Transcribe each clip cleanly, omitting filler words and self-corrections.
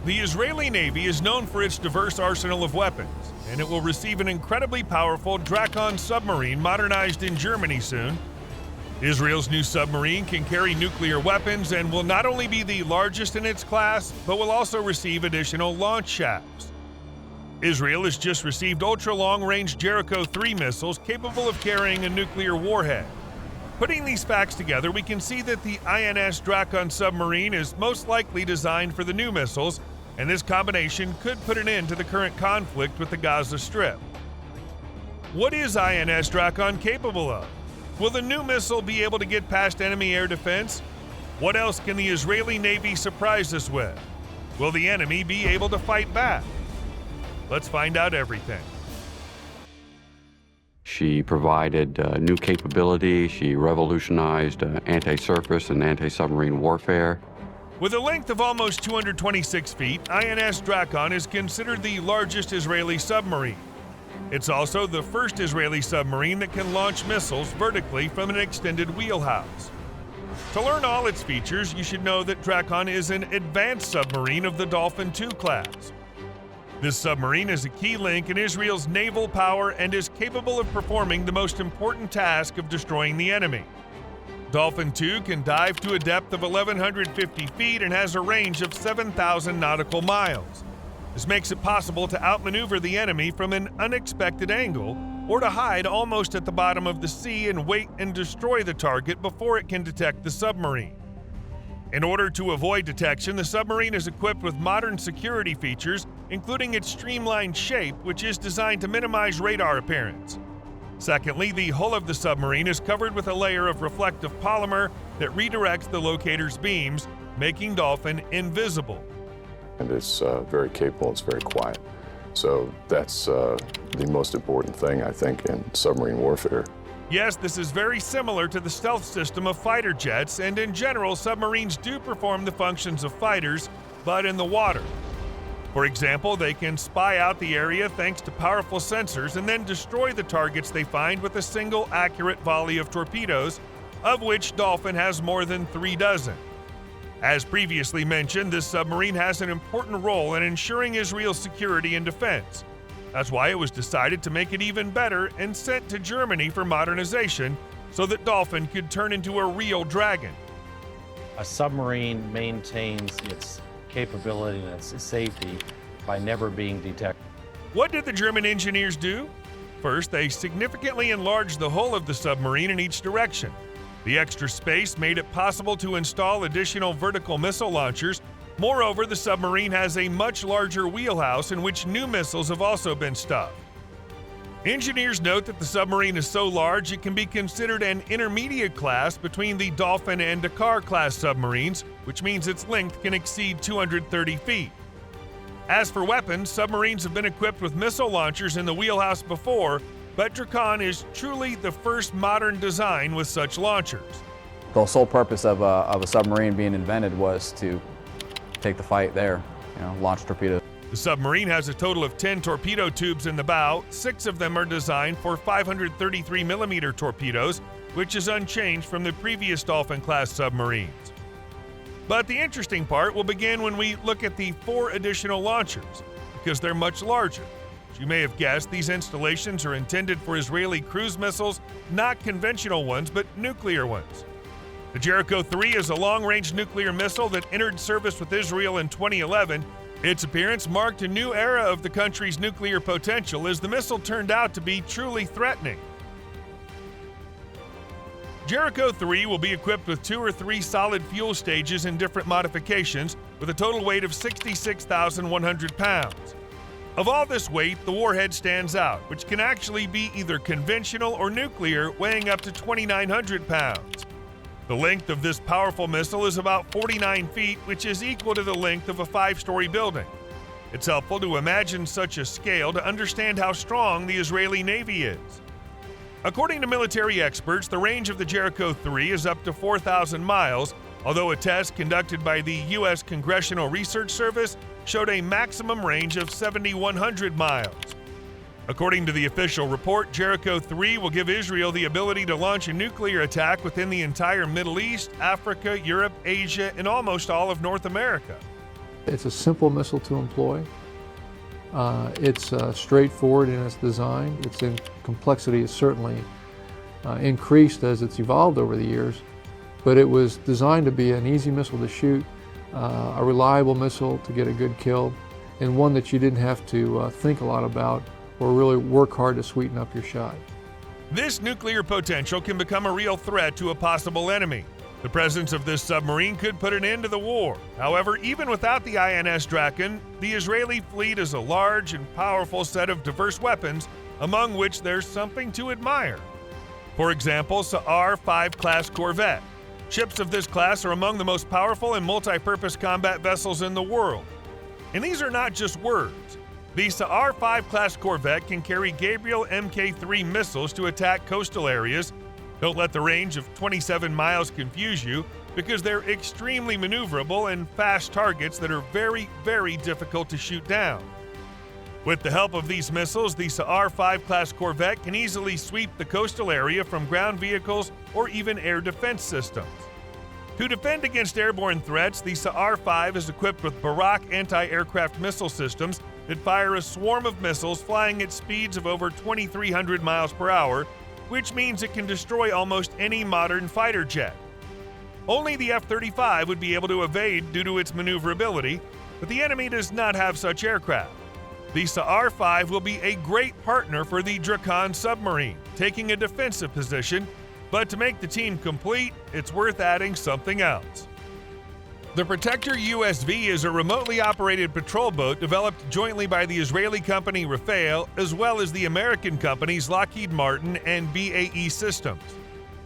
The Israeli Navy is known for its diverse arsenal of weapons, and it will receive an incredibly powerful Drakon submarine modernized in Germany soon. Israel's new submarine can carry nuclear weapons and will not only be the largest in its class, but will also receive additional launch shafts. Israel has just received ultra-long-range Jericho-3 missiles capable of carrying a nuclear warhead. Putting these facts together, we can see that the INS Drakon submarine is most likely designed for the new missiles, and this combination could put an end to the current conflict with the Gaza Strip. What is INS Drakon capable of? Will the new missile be able to get past enemy air defense? What else can the Israeli Navy surprise us with? Will the enemy be able to fight back? Let's find out everything. She provided new capability. She revolutionized anti-surface and anti-submarine warfare. With a length of almost 226 feet, INS Drakon is considered the largest Israeli submarine. It's also the first Israeli submarine that can launch missiles vertically from an extended wheelhouse. To learn all its features, you should know that Drakon is an advanced submarine of the Dolphin II class. This submarine is a key link in Israel's naval power and is capable of performing the most important task of destroying the enemy. Dolphin II can dive to a depth of 1,150 feet and has a range of 7,000 nautical miles. This makes it possible to outmaneuver the enemy from an unexpected angle or to hide almost at the bottom of the sea and wait and destroy the target before it can detect the submarine. In order to avoid detection, the submarine is equipped with modern security features, including its streamlined shape, which is designed to minimize radar appearance. Secondly, the hull of the submarine is covered with a layer of reflective polymer that redirects the locator's beams, making Dolphin invisible. And it's very capable, it's very quiet. So that's the most important thing, I think, in submarine warfare. Yes, this is very similar to the stealth system of fighter jets, and in general, submarines do perform the functions of fighters, but in the water. For example, they can spy out the area thanks to powerful sensors and then destroy the targets they find with a single accurate volley of torpedoes, of which Dolphin has more than 3 dozen. As previously mentioned, this submarine has an important role in ensuring Israel's security and defense. That's why it was decided to make it even better and sent to Germany for modernization so that Dolphin could turn into a real dragon. A submarine maintains its capability and its safety by never being detected. What did the German engineers do? First, they significantly enlarged the hull of the submarine in each direction. The extra space made it possible to install additional vertical missile launchers. Moreover, the submarine has a much larger wheelhouse in which new missiles have also been stuffed. Engineers note that the submarine is so large it can be considered an intermediate class between the Dolphin and Dakar class submarines, which means its length can exceed 230 feet. As for weapons, submarines have been equipped with missile launchers in the wheelhouse before, but Drakon is truly the first modern design with such launchers. The sole purpose of a submarine being invented was to take the fight there, launch torpedoes. The submarine has a total of 10 torpedo tubes in the bow. 6 of them are designed for 533mm torpedoes, which is unchanged from the previous Dolphin-class submarines. But the interesting part will begin when we look at the 4 additional launchers, because they're much larger. As you may have guessed, these installations are intended for Israeli cruise missiles, not conventional ones, but nuclear ones. The Jericho-3 is a long-range nuclear missile that entered service with Israel in 2011. Its appearance marked a new era of the country's nuclear potential as the missile turned out to be truly threatening. Jericho-3 will be equipped with 2 or 3 solid fuel stages in different modifications with a total weight of 66,100 pounds. Of all this weight, the warhead stands out, which can actually be either conventional or nuclear, weighing up to 2,900 pounds. The length of this powerful missile is about 49 feet, which is equal to the length of a 5-story building. It's helpful to imagine such a scale to understand how strong the Israeli Navy is. According to military experts, the range of the Jericho-3 is up to 4,000 miles, although a test conducted by the U.S. Congressional Research Service showed a maximum range of 7,100 miles. According to the official report, Jericho-3 will give Israel the ability to launch a nuclear attack within the entire Middle East, Africa, Europe, Asia, and almost all of North America. It's a simple missile to employ. It's straightforward in its design. Its complexity is certainly increased as it's evolved over the years, but it was designed to be an easy missile to shoot, a reliable missile to get a good kill, and one that you didn't have to think a lot about or really work hard to sweeten up your shot. This nuclear potential can become a real threat to a possible enemy. The presence of this submarine could put an end to the war. However, even without the INS Draken, the Israeli fleet is a large and powerful set of diverse weapons, among which there's something to admire. For example, Sa'ar 5 class corvette. Ships of this class are among the most powerful and multi-purpose combat vessels in the world. And these are not just words. The Sa'ar 5 class corvette can carry Gabriel Mk3 missiles to attack coastal areas. Don't let the range of 27 miles confuse you, because they're extremely maneuverable and fast targets that are very, very difficult to shoot down. With the help of these missiles, the Sa'ar 5 class corvette can easily sweep the coastal area from ground vehicles or even air defense systems. To defend against airborne threats, the Sa'ar 5 is equipped with Barak anti-aircraft missile systems that fire a swarm of missiles flying at speeds of over 2,300 miles per hour, which means it can destroy almost any modern fighter jet. Only the F-35 would be able to evade due to its maneuverability, but the enemy does not have such aircraft. The Sa'ar 5 will be a great partner for the Draken submarine, taking a defensive position, but to make the team complete, it's worth adding something else. The Protector USV is a remotely operated patrol boat developed jointly by the Israeli company Rafael as well as the American companies Lockheed Martin and BAE Systems.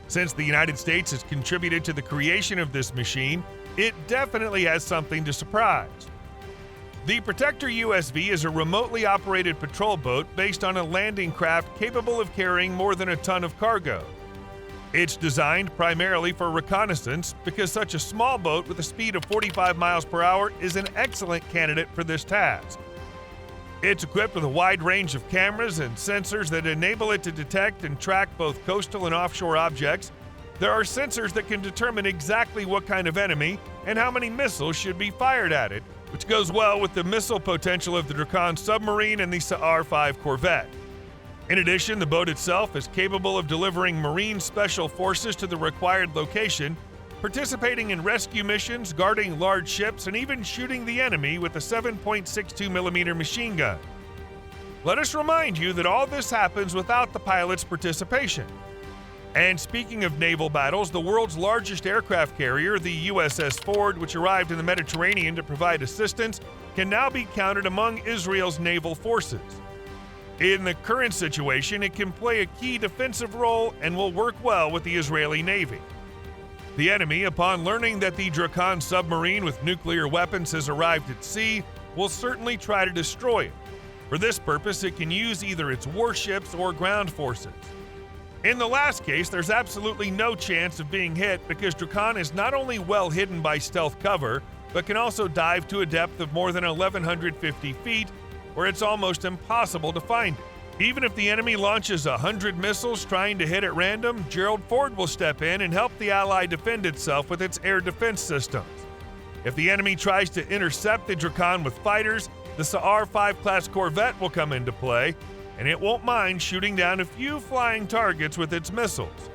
Since the United States has contributed to the creation of this machine, it definitely has something to surprise. The Protector USV is a remotely operated patrol boat based on a landing craft capable of carrying more than a ton of cargo. It's designed primarily for reconnaissance because such a small boat with a speed of 45 miles per hour is an excellent candidate for this task. It's equipped with a wide range of cameras and sensors that enable it to detect and track both coastal and offshore objects. There are sensors that can determine exactly what kind of enemy and how many missiles should be fired at it, which goes well with the missile potential of the Draken submarine and the Sa'ar 5 corvette. In addition, the boat itself is capable of delivering Marine Special Forces to the required location, participating in rescue missions, guarding large ships, and even shooting the enemy with a 7.62mm machine gun. Let us remind you that all this happens without the pilot's participation. And speaking of naval battles, the world's largest aircraft carrier, the USS Ford, which arrived in the Mediterranean to provide assistance, can now be counted among Israel's naval forces. In the current situation, it can play a key defensive role and will work well with the Israeli Navy. The enemy, upon learning that the Draken submarine with nuclear weapons has arrived at sea, will certainly try to destroy it. For this purpose, it can use either its warships or ground forces. In the last case, there's absolutely no chance of being hit because Draken is not only well hidden by stealth cover, but can also dive to a depth of more than 1,150 feet, where it's almost impossible to find it. Even if the enemy launches 100 missiles trying to hit at random, Gerald Ford will step in and help the ally defend itself with its air defense systems. If the enemy tries to intercept the Draken with fighters, the Sa'ar 5 class corvette will come into play, and it won't mind shooting down a few flying targets with its missiles.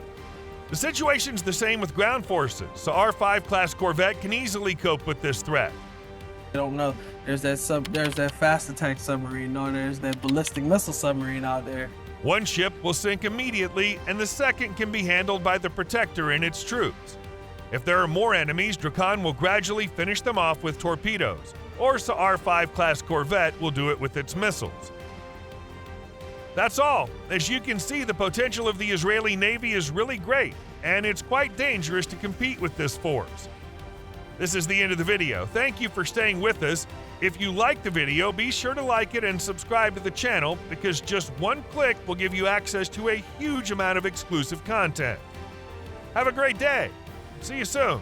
The situation's the same with ground forces. Sa'ar 5 class corvette can easily cope with this threat. I don't know. There's that fast attack submarine, or there's that ballistic missile submarine out there. One ship will sink immediately, and the second can be handled by the Protector and its troops. If there are more enemies, Draken will gradually finish them off with torpedoes, or Sa'ar 5 class corvette will do it with its missiles. That's all. As you can see, the potential of the Israeli Navy is really great, and it's quite dangerous to compete with this force. This is the end of the video. Thank you for staying with us. If you like the video, be sure to like it and subscribe to the channel because just one click will give you access to a huge amount of exclusive content. Have a great day. See you soon.